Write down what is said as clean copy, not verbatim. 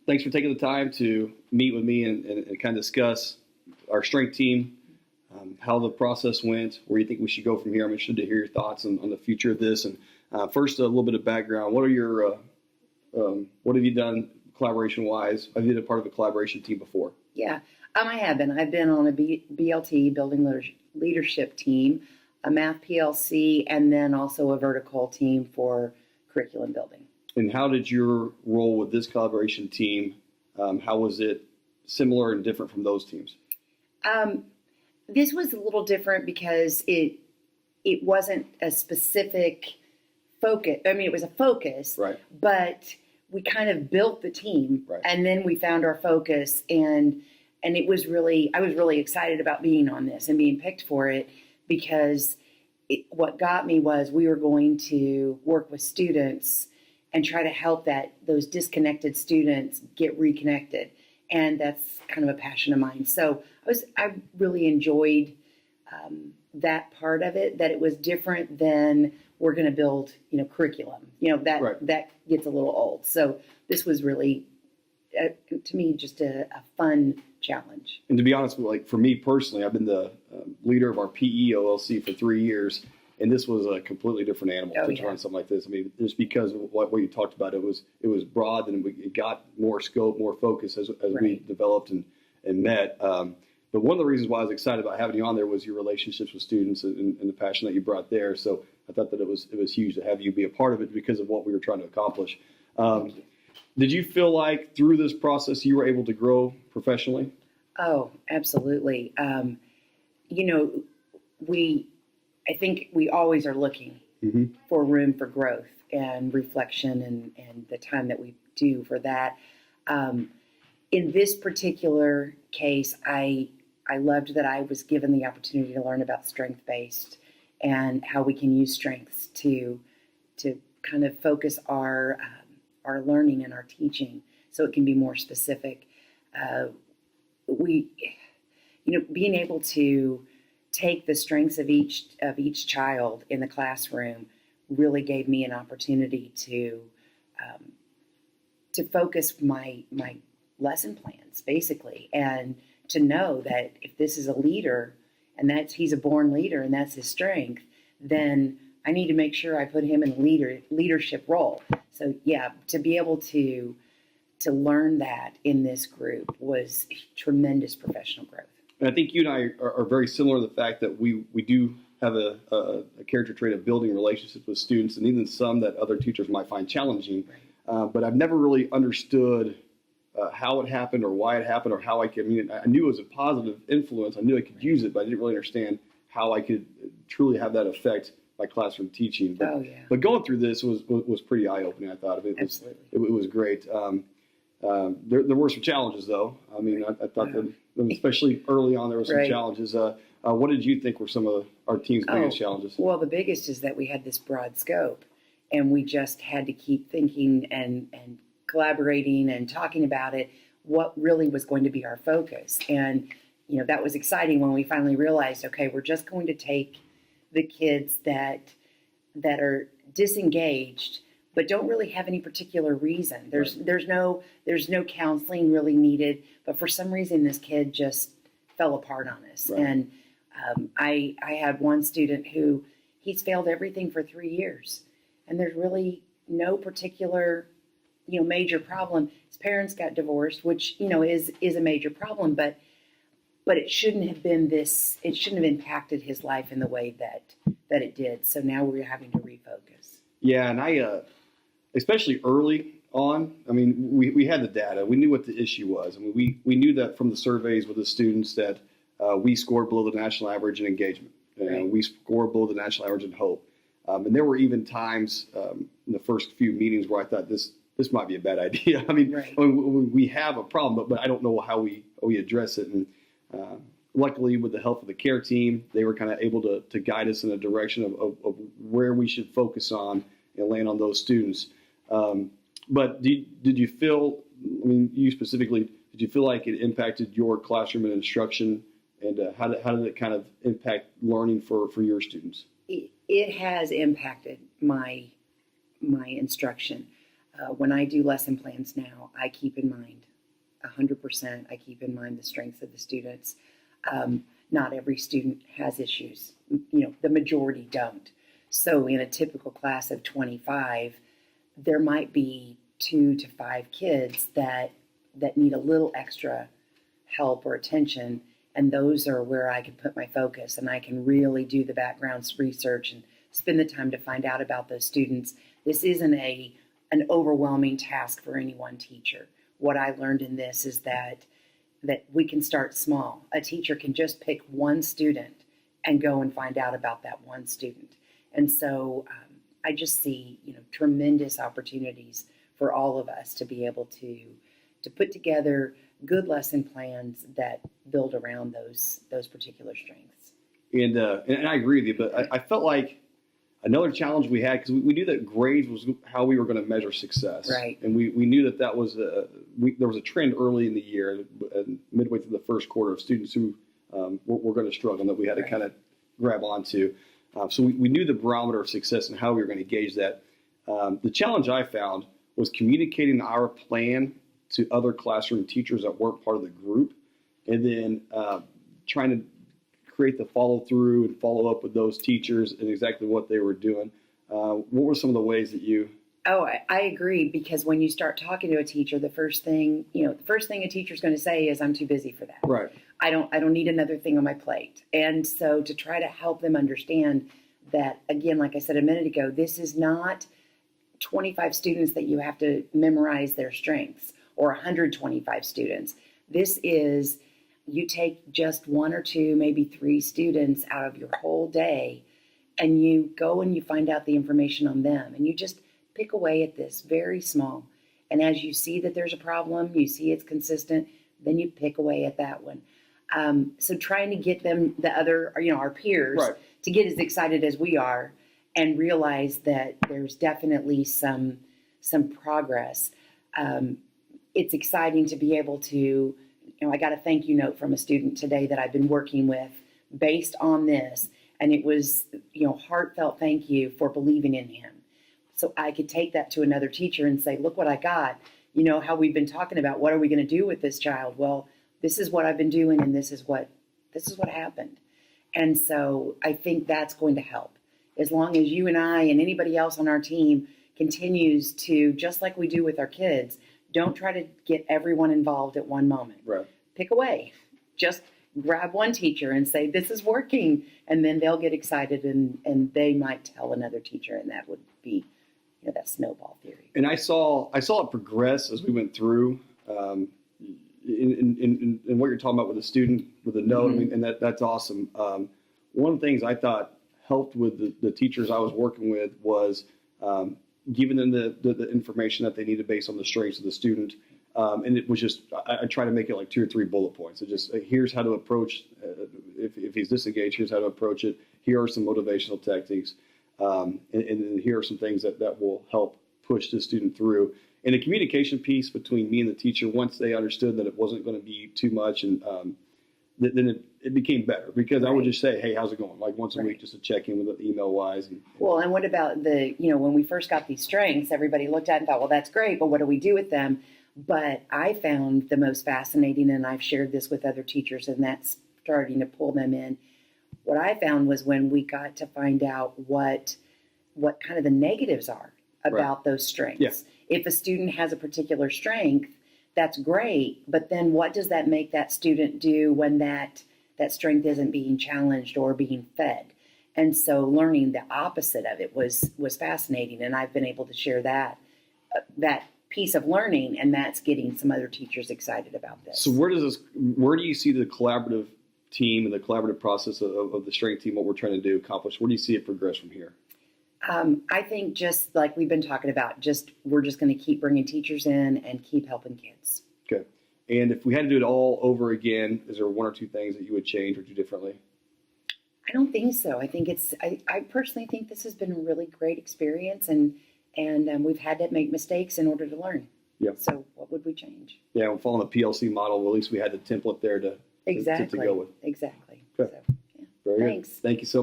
Thanks for taking the time to meet with me and kind of discuss our strength team, how the process went, where you think we should go from here. I'm interested to hear your thoughts on the future of this. And first, a little bit of background. What have you done collaboration-wise? Have you been a part of a collaboration team before? Yeah, I have been. I've been on a BLT, Building Leadership team, a math PLC, and then also a vertical team for curriculum building. And how did your role with this collaboration team, how was it similar and different from those teams? This was a little different because it wasn't a specific focus. I mean, it was a focus, Right. But we kind of built the team, Right. and then we found our focus, and it was really, I was really excited about being on this and being picked for it because what got me was we were going to work with students and try to help those disconnected students get reconnected. And that's kind of a passion of mine. So I really enjoyed that part of it, that it was different than we're going to build, curriculum, Right. that gets a little old. So this was really, to me, just a fun challenge. And to be honest, for me personally, I've been the leader of our PE OLC for 3 years, and this was a completely different animal to run something like this. I mean, just because of what you talked about, it was broad, and it got more scope, more focus as Right. we developed and met. But one of the reasons why I was excited about having you on there was your relationships with students and the passion that you brought there. So I thought that it was huge to have you be a part of it because of what we were trying to accomplish. Did you feel like through this process you were able to grow professionally? Oh, absolutely. I think we always are looking for room for growth and reflection and the time that we do for that. In this particular case, I loved that I was given the opportunity to learn about strength-based and how we can use strengths to kind of focus our learning and our teaching so it can be more specific. Being able to take the strengths of each child in the classroom really gave me an opportunity to focus my lesson plans basically, and to know that if this is a leader and he's a born leader and that's his strength, then I need to make sure I put him in a leadership role. So yeah, to be able to learn that in this group was tremendous professional growth. And I think you and I are very similar to the fact that we do have a character trait of building relationships with students, and even some that other teachers might find challenging. Right. But I've never really understood how it happened or why it happened or how I could. I mean, I knew it was a positive influence. I knew I could use it, but I didn't really understand how I could truly have that affect my classroom teaching. But, but going through this was pretty eye-opening. I thought Absolutely. It was great. There were some challenges, though. I mean, I thought that, especially early on, there were some challenges. What did you think were some of our team's biggest challenges? Well, the biggest is that we had this broad scope, and we just had to keep thinking and collaborating and talking about it, what really was going to be our focus. And, that was exciting when we finally realized, okay, we're just going to take the kids that are disengaged but don't really have any particular reason. There's no counseling really needed, but for some reason this kid just fell apart on us. Right. And I had one student who he's failed everything for 3 years, and there's really no particular major problem. His parents got divorced, which is a major problem, but it shouldn't have been this. It shouldn't have impacted his life in the way that it did. So now we're having to refocus. Yeah, and I. Especially early on, I mean, we had the data. We knew what the issue was. I mean, we knew that from the surveys with the students that we scored below the national average in engagement. Right. We scored below the national average in hope. And there were even times in the first few meetings where I thought this might be a bad idea. I mean, right. we have a problem, but I don't know how we address it. And luckily, with the help of the care team, they were kind of able to guide us in a direction of where we should focus on and land on those students. But did you feel, I mean, you specifically, did you feel like it impacted your classroom and instruction, and how did it kind of impact learning for your students? It has impacted my instruction. When I do lesson plans now, I keep in mind 100%. I keep in mind the strengths of the students. Not every student has issues. The majority don't. So in a typical class of 25, there might be 2 to 5 kids that need a little extra help or attention, and those are where I can put my focus, and I can really do the background research and spend the time to find out about those students. This isn't an overwhelming task for any one teacher. What I learned in this is that we can start small. A teacher can just pick one student and go and find out about that one student. And so I just see, tremendous opportunities for all of us to be able to put together good lesson plans that build around those particular strengths. And I agree with you, but I felt like another challenge we had, because we knew that grades was how we were going to measure success. Right. And we knew that was there was a trend early in the year, midway through the first quarter, of students who were going to struggle, and that we had to kind of grab onto. So we knew the barometer of success and how we were going to gauge that. The challenge I found was communicating our plan to other classroom teachers that weren't part of the group, and then trying to create the follow through and follow up with those teachers and exactly what they were doing. What were some of the ways that you? Oh, I agree, because when you start talking to a teacher, the first thing a teacher's going to say is, "I'm too busy for that. Right. I don't need another thing on my plate." And so to try to help them understand that, again, like I said a minute ago, this is not 25 students that you have to memorize their strengths, or 125 students. This is, you take just 1 or 2, maybe 3 students out of your whole day, and you go and you find out the information on them, and you just pick away at this very small. And as you see that there's a problem, you see it's consistent, then you pick away at that one. So trying to get them, our peers, Right, to get as excited as we are, and realize that there's definitely some progress. It's exciting to be able to, I got a thank you note from a student today that I've been working with based on this, and it was, heartfelt thank you for believing in him. So I could take that to another teacher and say, "Look what I got." How we've been talking about, what are we going to do with this child? Well, this is what I've been doing, and this is what happened. And so I think that's going to help. As long as you and I and anybody else on our team continues to, just like we do with our kids, don't try to get everyone involved at one moment. right. Pick away. Just grab one teacher and say, "This is working." And then they'll get excited, and they might tell another teacher, and that would be, that snowball theory. And I saw it progress as we went through. In what you're talking about with the student with the note, Mm-hmm. and that's awesome. One of the things I thought helped with the teachers I was working with was giving them the information that they needed based on the strengths of the student. And it was just, I try to make it like 2 or 3 bullet points. So just, here's how to approach, if he's disengaged, here's how to approach it. Here are some motivational techniques. And then here are some things that will help push the student through. And the communication piece between me and the teacher, once they understood that it wasn't going to be too much, and then it became better, because I would just say, "Hey, how's it going?" Like once a week, just to check in with email wise. Well, and what about when we first got these strengths, everybody looked at it and thought, "Well, that's great, but what do we do with them?" But I found the most fascinating, and I've shared this with other teachers, and that's starting to pull them in. What I found was when we got to find out what kind of the negatives are about those strengths. Yeah. If a student has a particular strength, that's great, but then what does that make that student do when that strength isn't being challenged or being fed? And so learning the opposite of it was fascinating, and I've been able to share that piece of learning, and that's getting some other teachers excited about this. So where do you see the collaborative team and the collaborative process of the strength team, what we're trying to accomplish? Where do you see it progress from here? I think, just like we've been talking about, we're just going to keep bringing teachers in and keep helping kids. Okay. And if we had to do it all over again, is there 1 or 2 things that you would change or do differently? I don't think so. I think I personally think this has been a really great experience, and we've had to make mistakes in order to learn. Yeah. So what would we change? Yeah, we're following the PLC model. Well, at least we had the template there to Exactly. go with. Exactly. Okay. So, yeah. Very Thanks. good. Thank you so much.